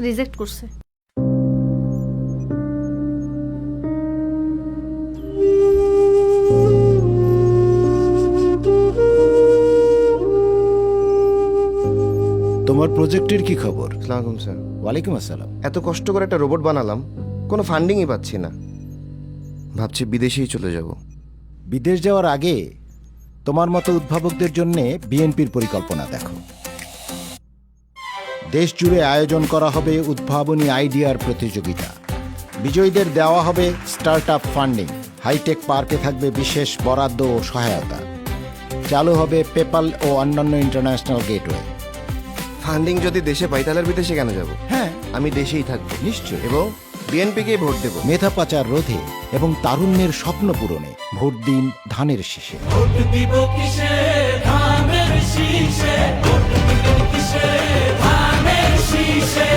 Reject করছে। তোমার প্রজেক্টের কি খবর? আসসালামু আলাইকুম স্যার। ওয়ালাইকুম আসসালাম। এত কষ্ট করে একটা রোবট বানালাম, কোনো ফান্ডিংই পাচ্ছি না। ভাবছি বিদেশেই চলে যাব। বিদেশ যাওয়ার আগে তোমার মতো উদ্ভাবকদের জন্য বিএনপির পরিকল্পনা দেখো। দেশ জুড়ে আয়োজন করা হবে উদ্ভাবনী আইডিয়ার প্রতিযোগিতা। বিজয়ীদের দেওয়া হবে স্টার্ট আপ ফান্ডিং। হাইটেক পার্কে থাকবে বিশেষ বরাদ্দ ও সহায়তা। চালু হবে পেপাল ও অন্যান্য ইন্টারন্যাশনাল গেটওয়ে। ফান্ডিং যদি দেশে পাই তাহলে আর বিদেশে কেন যাব? হ্যাঁ, আমি দেশেই থাকবো নিশ্চয়। এবং বিএনপিকেই ভোট দেব। মেধা পাচার রোধে এবং তারুণ্যের স্বপ্ন পূরণে ভোট দিন ধানের শীষে। ভোট দিব কিসে ধানের শীষে, ভোট দিব কিসে ধানের শীষে।